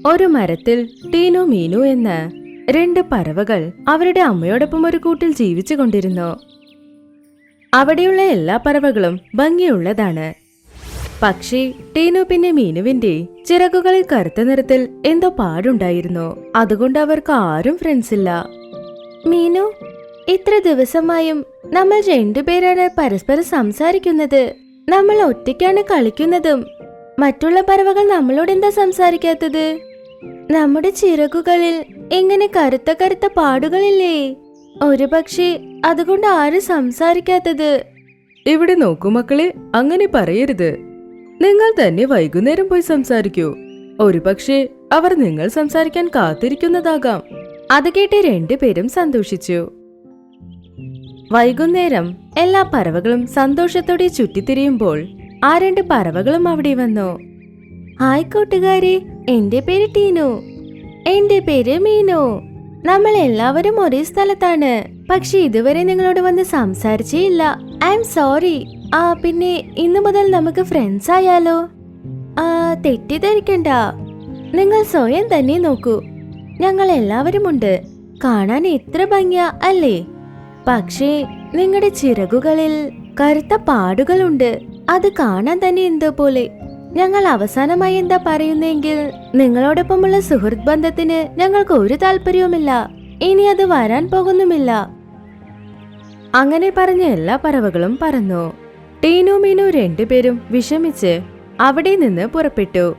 ഒരു മരത്തിൽ ടീനു മീനു എന്ന രണ്ട് പറവകൾ അവരുടെ അമ്മയോടൊപ്പം ഒരു കൂട്ടിൽ ജീവിച്ചു കൊണ്ടിരുന്നു. അവിടെയുള്ള എല്ലാ പറവകളും ഭംഗിയുള്ളതാണ്. പക്ഷേ ടീനു പിന്നെ മീനുവിന്റെ ചിറകുകളിൽ കറുത്ത നിറത്തിൽ എന്തോ പാടുണ്ടായിരുന്നു. അതുകൊണ്ട് അവർക്ക് ആരും ഫ്രണ്ട്സ് ഇല്ല. മീനു, ഇത്ര ദിവസമായും നമ്മൾ രണ്ടുപേരാണ് പരസ്പരം സംസാരിക്കുന്നത്. നമ്മൾ ഒറ്റയ്ക്കാണ് കളിക്കുന്നതും. മറ്റുള്ള പറവകൾ നമ്മളോട് എന്താ സംസാരിക്കാത്തത്? നമ്മുടെ ചിറകുകളിൽ ഇങ്ങനെ കറുത്ത കറുത്ത പാടുകളില്ലേ? ഒരുപക്ഷെ അതുകൊണ്ട് ആരും സംസാരിക്കാത്തത്. ഇവിടെ നോക്കൂ മക്കളെ, അങ്ങനെ പറയരുത്. നിങ്ങൾ തന്നെ വൈകുന്നേരം പോയി സംസാരിക്കൂ. ഒരുപക്ഷെ അവർ നിങ്ങൾ സംസാരിക്കാൻ കാത്തിരിക്കുന്നതാകാം. അത് കേട്ട് രണ്ടുപേരും സന്തോഷിച്ചു. വൈകുന്നേരം എല്ലാ പറവകളും സന്തോഷത്തോടെ ചുറ്റിത്തിരിയുമ്പോൾ ആ രണ്ട് പറവകളും അവിടെ വന്നു. ഹായ് കൂട്ടുകാരെ, എന്റെ പേര് ടീനു. എന്റെ പേര് മീനു. നമ്മൾ എല്ലാവരും ഒരേ സ്ഥലത്താണ്. പക്ഷെ ഇതുവരെ നിങ്ങളോട് വന്ന് സംസാരിച്ചേ ഇല്ല. I am sorry. പിന്നെ ഇന്നു മുതൽ നമുക്ക് ഫ്രണ്ട്സ് ആയാലോ? തെറ്റിദ്ധരിക്കണ്ട. നിങ്ങൾ സ്വയം തന്നെ നോക്കൂ. ഞങ്ങൾ എല്ലാവരും ഉണ്ട്. കാണാൻ എത്ര ഭംഗിയാ അല്ലേ? പക്ഷേ നിങ്ങളുടെ ചിറകുകളിൽ കറുത്ത പാടുകളുണ്ട്. അത് കാണാൻ തന്നെ എന്തോ പോലെ. ഞങ്ങൾ അവസാനമായി എന്താ പറയുന്നെങ്കിൽ, നിങ്ങളോടൊപ്പമുള്ള സുഹൃത്ത് ബന്ധത്തിന് ഞങ്ങൾക്ക് ഒരു താല്പര്യവുമില്ല. ഇനി അത് വരാൻ പോകുന്നുമില്ല. അങ്ങനെ പറഞ്ഞ എല്ലാ പറവകളും പറന്നു. ടീനു മീനു രണ്ടുപേരും വിഷമിച്ച് അവിടെ നിന്ന് പുറപ്പെട്ടു.